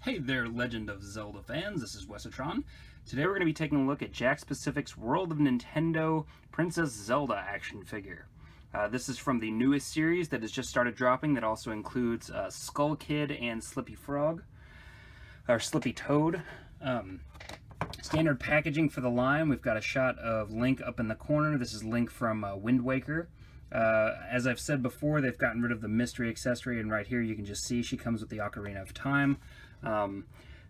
Hey there, Legend of Zelda fans, this is Wesatron. Today we're going to be taking a look at Jakks Pacific's World of Nintendo Princess Zelda action figure. This is from the newest series that has just started dropping that also includes Skull Kid and Slippy Frog, or Slippy Toad. Standard packaging for the line, we've got a shot of Link up in the corner. This is Link from Wind Waker. As I've said before, they've gotten rid of the mystery accessory, and right here you can just see she comes with the Ocarina of Time.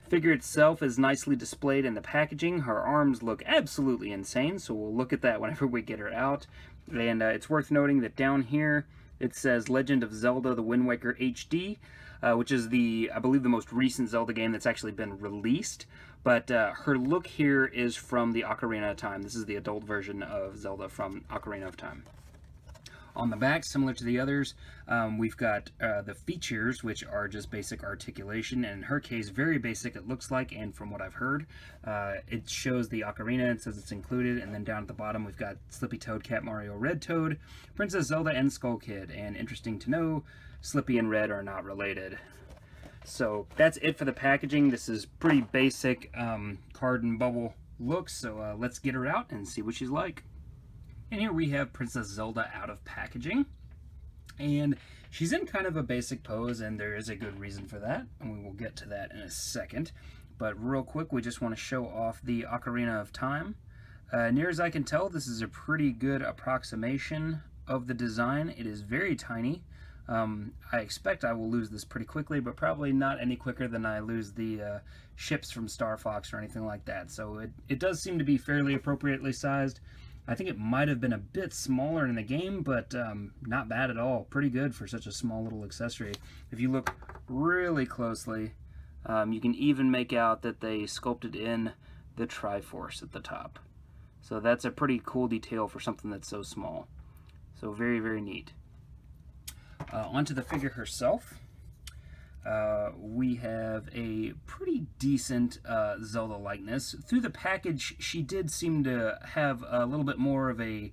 Figure itself is nicely displayed in the packaging. Her arms look absolutely insane, so we'll look at that whenever we get her out. And it's worth noting that down here it says Legend of Zelda The Wind Waker HD, which is I believe the most recent Zelda game that's actually been released. But her look here is from the Ocarina of Time. This is the adult version of Zelda from Ocarina of Time. On the back, similar to the others, we've got the features, which are just basic articulation, and in her case, very basic it looks like, and from what I've heard, it shows the ocarina, it says it's included, and then down at the bottom we've got Slippy Toad, Cat Mario, Red Toad, Princess Zelda, and Skull Kid, and interesting to know, Slippy and Red are not related. So that's it for the packaging. This is pretty basic card and bubble looks, so let's get her out and see what she's like. And here we have Princess Zelda out of packaging. And she's in kind of a basic pose, and there is a good reason for that, and we will get to that in a second. But real quick, we just want to show off the Ocarina of Time. Near as I can tell, this is a pretty good approximation of the design. It is very tiny. I expect I will lose this pretty quickly, but probably not any quicker than I lose the ships from Star Fox or anything like that. So it does seem to be fairly appropriately sized. I think it might have been a bit smaller in the game, but not bad at all. Pretty good for such a small little accessory. If you look really closely, you can even make out that they sculpted in the Triforce at the top. So that's a pretty cool detail for something that's so small. So very, very neat. Onto the figure herself. We have a pretty decent Zelda likeness. Through the package, she did seem to have a little bit more of a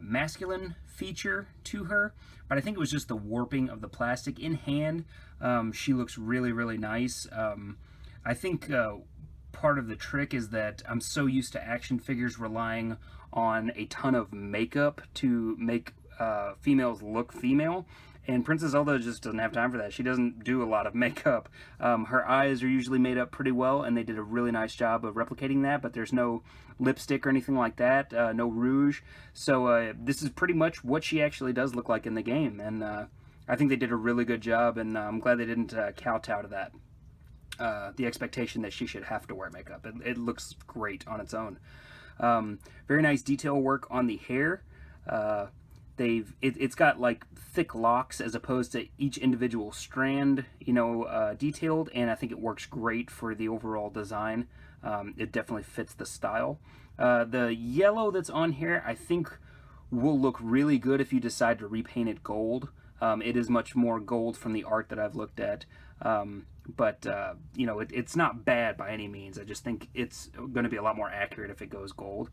masculine feature to her, but I think it was just the warping of the plastic. In hand, she looks really, really nice. I think part of the trick is that I'm so used to action figures relying on a ton of makeup to make females look female, and Princess Zelda just doesn't have time for that. She doesn't do a lot of makeup. Her eyes are usually made up pretty well, and they did a really nice job of replicating that, but there's no lipstick or anything like that, no rouge. So this is pretty much what she actually does look like in the game, and I think they did a really good job, and I'm glad they didn't kowtow to that. The expectation that she should have to wear makeup. It looks great on its own. Very nice detail work on the hair. It's got like thick locks as opposed to each individual strand, detailed, and I think it works great for the overall design. It definitely fits the style. The yellow that's on here, I think, will look really good if you decide to repaint it gold. It is much more gold from the art that I've looked at, but it's not bad by any means. I just think it's going to be a lot more accurate if it goes gold.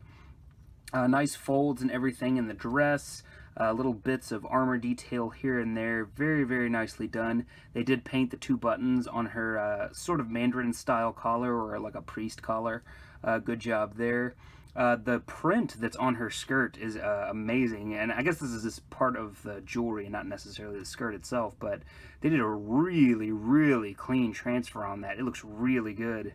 Nice folds and everything in the dress. Little bits of armor detail here and there. Very, very nicely done. They did paint the two buttons on her sort of Mandarin style collar, or like a priest collar. Good job there. The print that's on her skirt is amazing, and I guess this is just part of the jewelry, not necessarily the skirt itself, but they did a really, really clean transfer on that. It looks really good.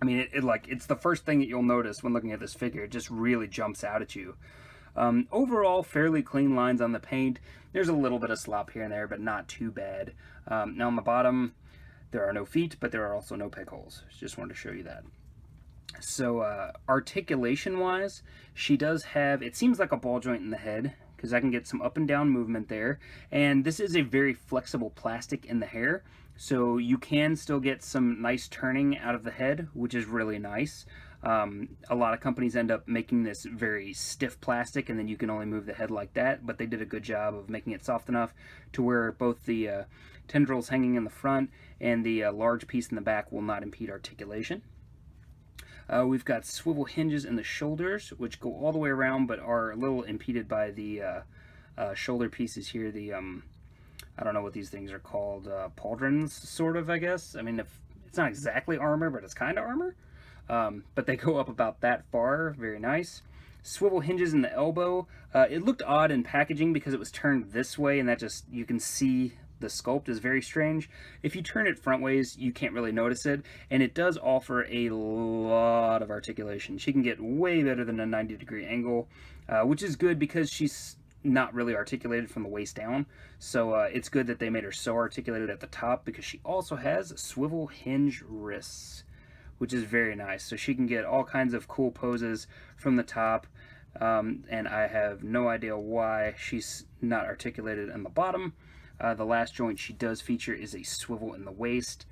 I mean, it's the first thing that you'll notice when looking at this figure. It just really jumps out at you. Overall, fairly clean lines on the paint. There's a little bit of slop here and there, but not too bad. Now on the bottom, there are no feet, but there are also no peg holes. Just wanted to show you that. So articulation-wise, she does have, it seems like a ball joint in the head, because I can get some up and down movement there. And this is a very flexible plastic in the hair, so you can still get some nice turning out of the head, which is really nice. A lot of companies end up making this very stiff plastic, and then you can only move the head like that, but they did a good job of making it soft enough to where both the tendrils hanging in the front and the large piece in the back will not impede articulation. We've got swivel hinges in the shoulders, which go all the way around, but are a little impeded by the shoulder pieces here. The I don't know what these things are called, pauldrons, sort of, I guess. I mean, if It's not exactly armor, but it's kind of armor. But they go up about that far. Very nice. Swivel hinges in the elbow. It looked odd in packaging because it was turned this way, and that just, you can see the sculpt is very strange. If you turn it front ways, you can't really notice it, and it does offer a lot of articulation. She can get way better than a 90-degree angle, which is good because she's not really articulated from the waist down. So it's good that they made her so articulated at the top, because she also has swivel hinge wrists, which is very nice. So she can get all kinds of cool poses from the top, and I have no idea why she's not articulated in the bottom. The last joint she does feature is a swivel in the waist.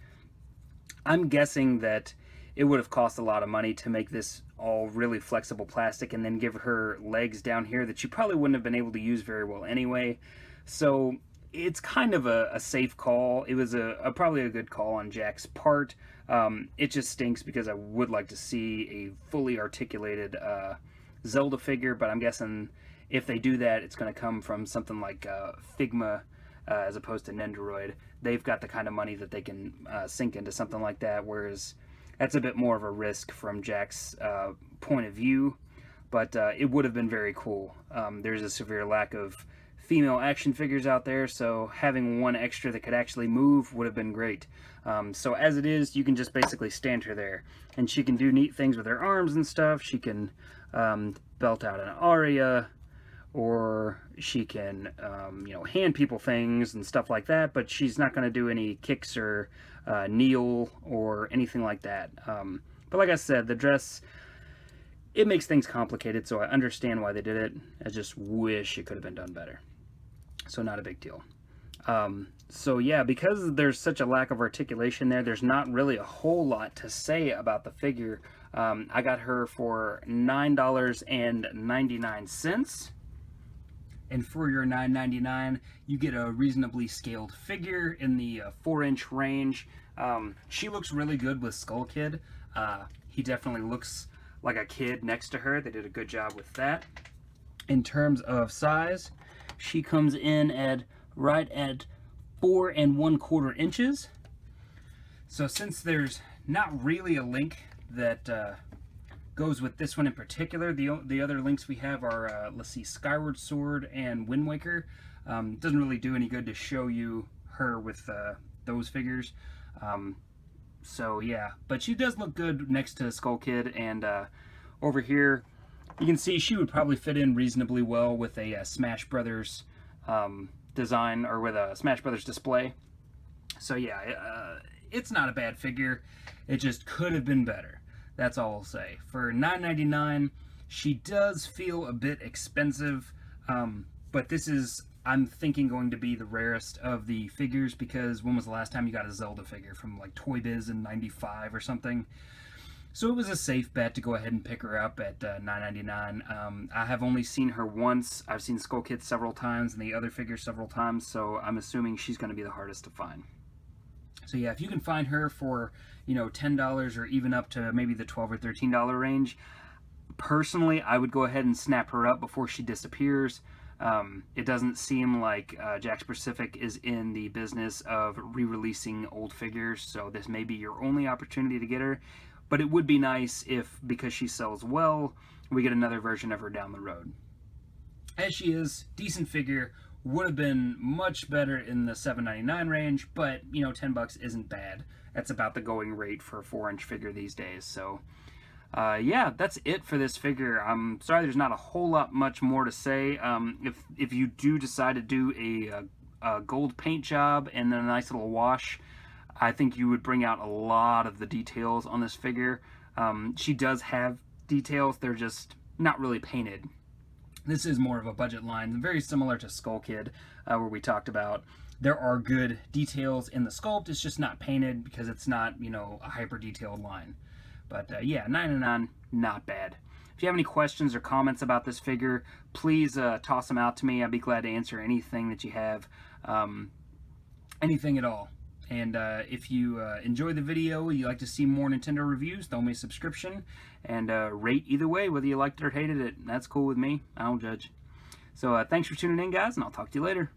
I'm guessing that it would have cost a lot of money to make this all really flexible plastic and then give her legs down here that she probably wouldn't have been able to use very well anyway. So it's kind of a safe call. It was probably a good call on Jakks' part. It just stinks because I would like to see a fully articulated Zelda figure, but I'm guessing if they do that, it's going to come from something like Figma as opposed to Nendoroid. They've got the kind of money that they can sink into something like that, whereas that's a bit more of a risk from Jakks' point of view, but it would have been very cool. There's a severe lack of female action figures out there, so having one extra that could actually move would have been great. So as it is, you can just basically stand her there, and she can do neat things with her arms and stuff. She can belt out an aria, or she can, you know, hand people things and stuff like that, but she's not going to do any kicks or kneel or anything like that. But like I said, the dress, it makes things complicated, so I understand why they did it. I just wish it could have been done better. So not a big deal. So yeah, because there's such a lack of articulation there, there's not really a whole lot to say about the figure. I got her for $9.99. And for your $9.99, you get a reasonably scaled figure in the 4-inch range. She looks really good with Skull Kid. He definitely looks like a kid next to her. They did a good job with that. In terms of size, she comes in at right at 4 1/4 inches. So since there's not really a link that goes with this one in particular, the other links we have are, let's see, Skyward Sword and Wind Waker. Doesn't really do any good to show you her with those figures. So yeah, but she does look good next to Skull Kid, and over here you can see she would probably fit in reasonably well with a Smash Brothers design, or with a Smash Brothers display. So yeah, it's not a bad figure. It just could have been better. That's all I'll say. For $9.99, she does feel a bit expensive, but this is, I'm thinking, going to be the rarest of the figures, because when was the last time you got a Zelda figure? From like Toy Biz in '95 or something. So it was a safe bet to go ahead and pick her up at $9.99. I have only seen her once. I've seen Skull Kid several times and the other figures several times, so I'm assuming she's going to be the hardest to find. So yeah, if you can find her for, you know, $10 or even up to maybe the $12 or $13 range, personally, I would go ahead and snap her up before she disappears. It doesn't seem like Jakks Pacific is in the business of re-releasing old figures, so this may be your only opportunity to get her. But it would be nice if, because she sells well, we get another version of her down the road. As she is, decent figure. Would have been much better in the $7.99 range, but, you know, $10 isn't bad. That's about the going rate for a 4-inch figure these days. So, yeah, that's it for this figure. I'm sorry there's not a whole lot much more to say. If you do decide to do a gold paint job and then a nice little wash, I think you would bring out a lot of the details on this figure. She does have details, they're just not really painted. This is more of a budget line, very similar to Skull Kid, where we talked about there are good details in the sculpt, it's just not painted because it's not, you know, a hyper detailed line. But yeah, $9.99, not bad. If you have any questions or comments about this figure, please toss them out to me. I'd be glad to answer anything that you have, anything at all. And if you enjoyed the video, you like to see more Nintendo reviews, throw me a subscription, and rate either way, whether you liked it or hated it. That's cool with me. I don't judge. So thanks for tuning in, guys, and I'll talk to you later.